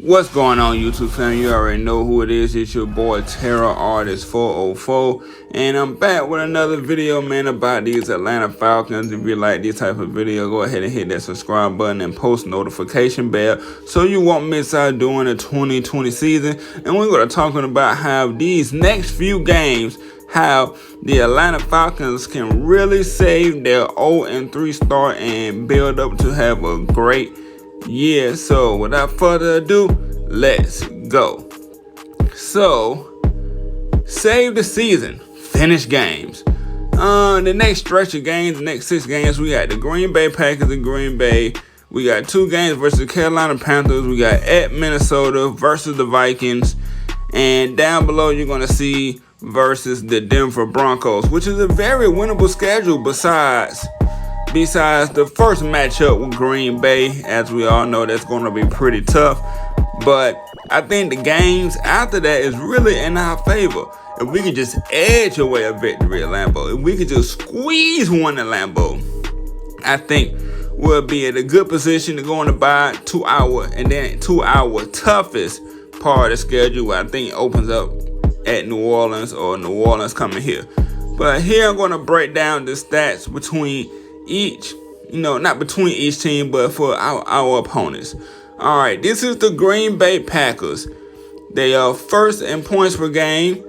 What's going on, YouTube fam? You already know who it is. It's your boy Terror Artist 404, and I'm back with another video, man, about these Atlanta Falcons. If you like this type of video, go ahead and hit that subscribe button and post notification bell so you won't miss out during the 2020 season. And we're going to talking about how these next few games, how the Atlanta Falcons can really save their 0-3 start and build up to have a great year. So without further ado, let's go. So save the season, finish games. The next stretch of games, the next 6 games, we got the Green Bay Packers in Green Bay. We got 2 games versus the Carolina Panthers. We got at Minnesota versus the Vikings. And down below, you're going to see versus the Denver Broncos, which is a very winnable schedule besides the first matchup with Green Bay. As we all know, that's going to be pretty tough. But I think the games after that is really in our favor. If we could just edge away a victory at Lambeau, if we could just squeeze one at Lambeau, I think we'll be in a good position to go on the bye 2 hour, and then 2 hour toughest part of the schedule, I think opens up at New Orleans, or New Orleans coming here. But here I'm going to break down the stats between each, not between each team, but for our opponents. All right, this is the Green Bay Packers. They are first in points per game.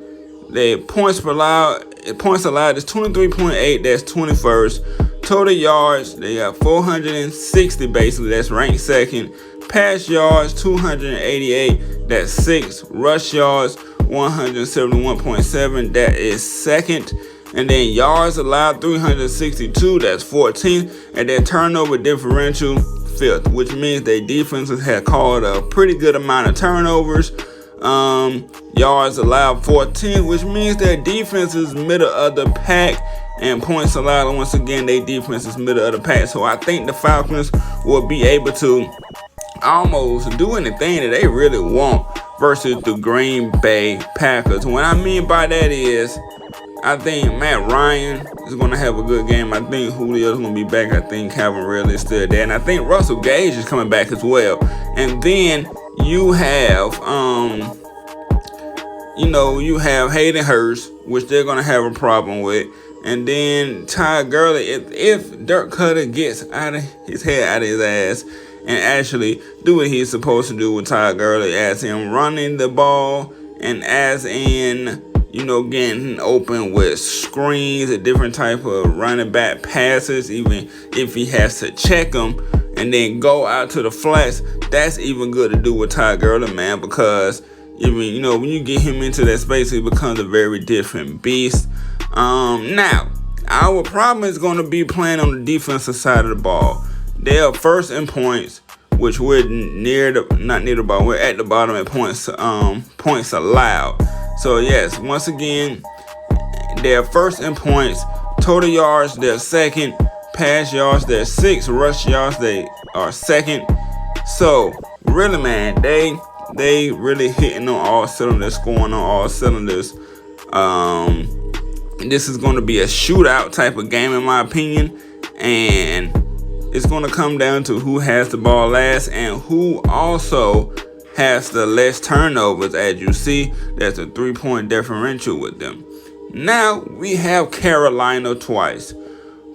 Their points allowed is 23.8. That's 21st. Total yards, they got 460 basically. That's ranked second. Pass yards 288. That's 6th. Rush yards 171.7. That is second. And then yards allowed 362, that's 14th. And then turnover differential 5th, which means their defenses had called a pretty good amount of turnovers. Yards allowed 14th, which means their defense is middle of the pack. And points allowed, once again, their defense is middle of the pack. So I think the Falcons will be able to almost do anything that they really want versus the Green Bay Packers. What I mean by that is, I think Matt Ryan is going to have a good game. I think Julio is going to be back. I think Calvin Ridley is still there. And I think Russell Gage is coming back as well. And then you have, you have Hayden Hurst, which they're going to have a problem with. And then Ty Gurley, if Dirk Cutter gets out of his head, out of his ass, and actually do what he's supposed to do with Ty Gurley, as him running the ball and as in, getting open with screens, a different type of running back passes, even if he has to check them and then go out to the flats, that's even good to do with Ty Gurley, man, because when you get him into that space, he becomes a very different beast. Now, our problem is going to be playing on the defensive side of the ball. They are first in points, which we're not near the ball. We're at the bottom at points allowed. So yes, once again, they're first in points. Total yards, they're second. Pass yards, they're 6th. Rush yards, they are second. So really, man, they really hitting on all cylinders, scoring on all cylinders. This is going to be a shootout type of game, in my opinion, and it's going to come down to who has the ball last and who also has the less turnovers. As you see, there's a 3-point differential with them. Now we have Carolina twice.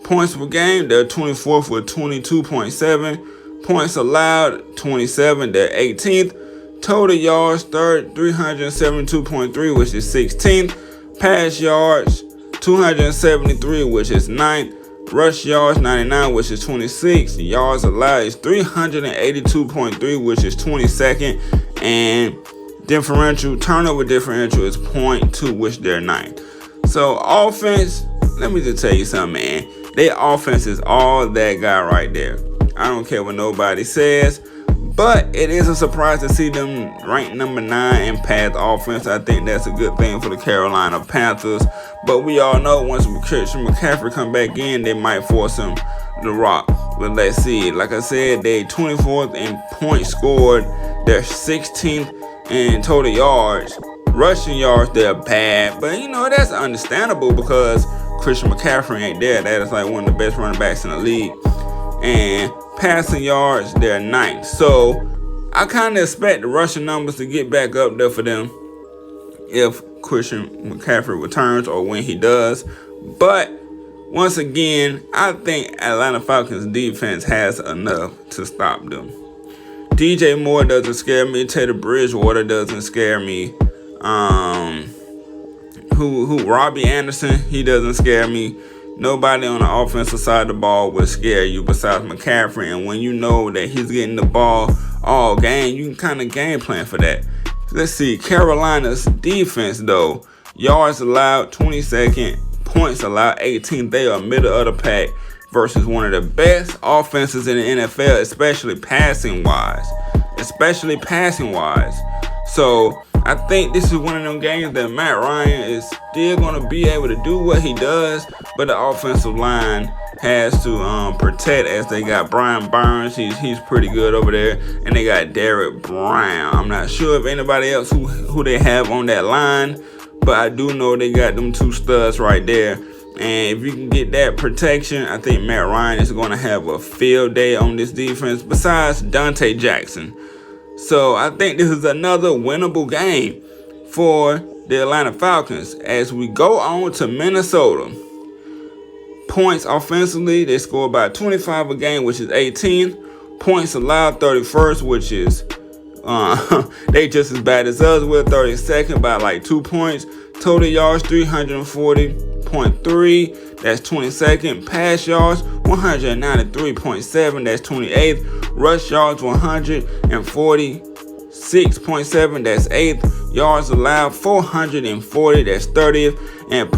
Points per game, they're 24th with 22.7. Points allowed, 27, they're 18th. Total yards, 372.3, which is 16th. Pass yards, 273, which is 9th. Rush yards, 99, which is 26th. Yards allowed is 382.3, which is 22nd. And turnover differential is 0.2, which they're 9th. So offense, let me just tell you something, man. Their offense is all that guy right there. I don't care what nobody says. But it is a surprise to see them ranked number 9 in pass offense. I think that's a good thing for the Carolina Panthers. But we all know once Christian McCaffrey come back in, they might force him to rock. But let's see. Like I said, they 24th in points scored. They're 16th in total yards. Rushing yards, they're bad. But, that's understandable because Christian McCaffrey ain't there. That is like one of the best running backs in the league. And passing yards, they're 9th. So I kind of expect the rushing numbers to get back up there for them if Christian McCaffrey returns or when he does. But once again, I think Atlanta Falcons defense has enough to stop them. DJ Moore doesn't scare me. Teddy Bridgewater doesn't scare me. Robbie Anderson, he doesn't scare me. Nobody on the offensive side of the ball will scare you besides McCaffrey. And when you know that he's getting the ball all game, you can kind of game plan for that. Let's see, Carolina's defense though. Yards allowed 22nd, points allowed 18th. They are middle of the pack versus one of the best offenses in the NFL, especially passing wise. So I think this is one of them games that Matt Ryan is still going to be able to do what he does, but the offensive line has to protect, as they got Brian Burns. He's pretty good over there, and they got Derek Brown. I'm not sure if anybody else who they have on that line, but I do know they got them two studs right there. And if you can get that protection, I think Matt Ryan is going to have a field day on this defense, besides Dante Jackson. So I think this is another winnable game for the Atlanta Falcons. As we go on to Minnesota, points offensively, they score about 25 a game, which is 18. Points allowed 31st, which is they just as bad as us. We're 32nd by like 2 points. Total yards 340.3, that's 22nd. Pass yards 193.7, that's 28th. Rush yards 146.7, that's 8th. Yards allowed 440, that's 30th. And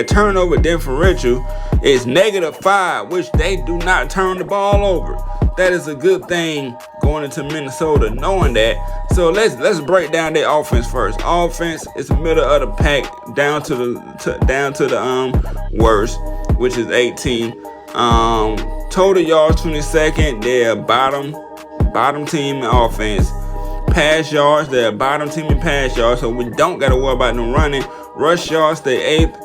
turnover differential is -5, which they do not turn the ball over. That is a good thing going into Minnesota, knowing that. So let's break down their offense first. Offense is middle of the pack, down to the worst, which is 18. Total yards 22nd. They're bottom team in offense. Pass yards, they're bottom team in pass yards, so we don't gotta worry about them running. Rush yards, they 8th,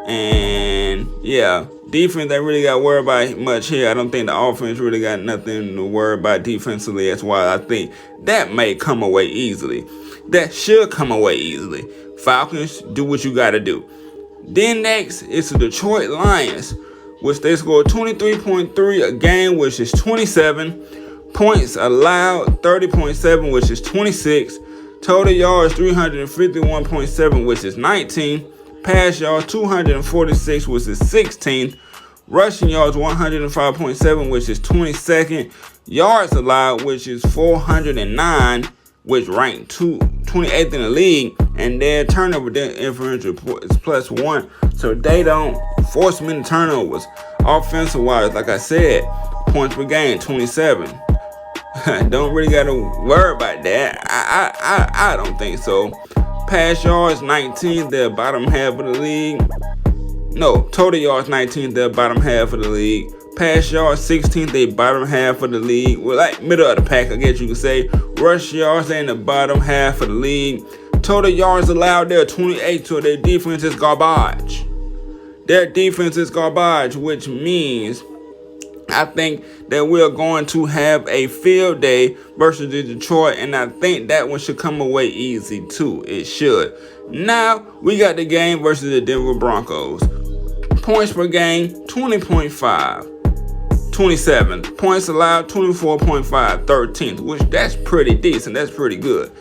and yeah. Defense, they really got to worry about much here. I don't think the offense really got nothing to worry about defensively. That's why I think that may come away easily. That should come away easily. Falcons, do what you got to do. Then next is the Detroit Lions, which they scored 23.3 a game, which is 27. Points allowed 30.7, which is 26. Total yards 351.7, which is 19. Pass yards 246, which is 16th. Rushing yards 105.7, which is 22nd. Yards allowed, which is 409, which ranked 28th in the league. And their turnover differential is +1, so they don't force many turnovers. Offensive wise, like I said, points per game 27. Don't really gotta worry about that. I don't think so. Pass yards 19th, they're bottom half of the league. No, total yards 19th, they're bottom half of the league. Pass yards 16th, they bottom half of the league. Well, like middle of the pack, I guess you could say. Rush yards, they in the bottom half of the league. Total yards allowed, they're 28, so their defense is garbage. Their defense is garbage, which means I think that we're going to have a field day versus the Detroit, and I think that one should come away easy too. It should. Now we got the game versus the Denver Broncos. Points per game 20.5, 27. Points allowed 24.5, 13th, which that's pretty decent. That's pretty good.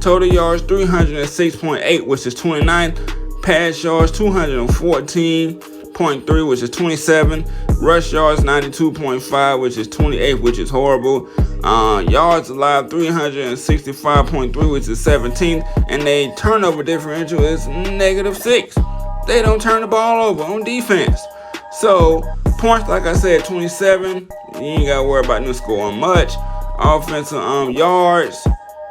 Total yards 306.8, which is 29th. Pass yards 214.3, which is 27. Rush yards 92.5, which is 28, which is horrible. Yards allowed 365.3, which is 17th. And their turnover differential is -6. They don't turn the ball over on defense. So points, like I said, 27. You ain't gotta worry about them scoring much. Offensive yards,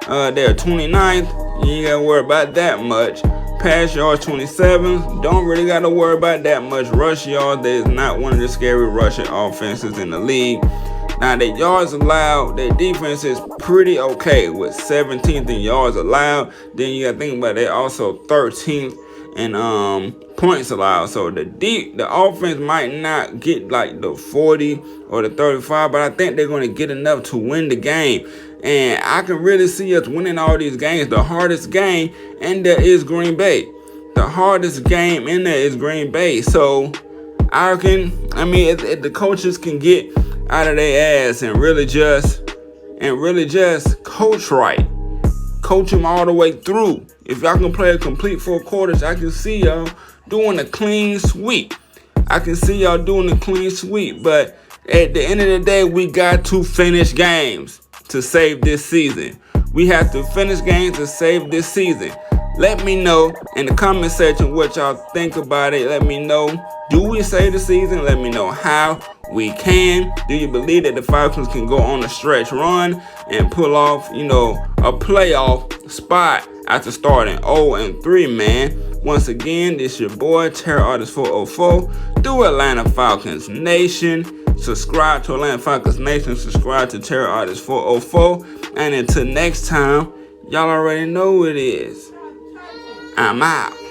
they're 29th. You ain't gotta worry about that much. Pass yards 27. Don't really got to worry about that much. Rush yards, there is not one of the scary rushing offenses in the league. Now, their yards allowed, their defense is pretty okay with 17th in yards allowed. Then you got to think about it, they're also 13th points allowed. So the offense might not get like the 40 or the 35, but I think they're going to get enough to win the game. And I can really see us winning all these games. The hardest game in there is Green Bay. The hardest game in there is Green Bay. So if the coaches can get out of their ass and really just coach right, coach them all the way through. If y'all can play a complete 4 quarters, I can see y'all doing a clean sweep. But at the end of the day, we got to finish games to save this season. We have to finish games to save this season. Let me know in the comment section what y'all think about it. Let me know, do we save the season? Let me know how we can. Do you believe that the Falcons can go on a stretch run and pull off, a playoff spot after starting 0-3, man? Once again, this your boy, Terror Artist 404, through Atlanta Falcons Nation. Subscribe to Atlanta Falcons Nation. Subscribe to Terror Artist 404. And until next time, y'all already know who it is. I'm out.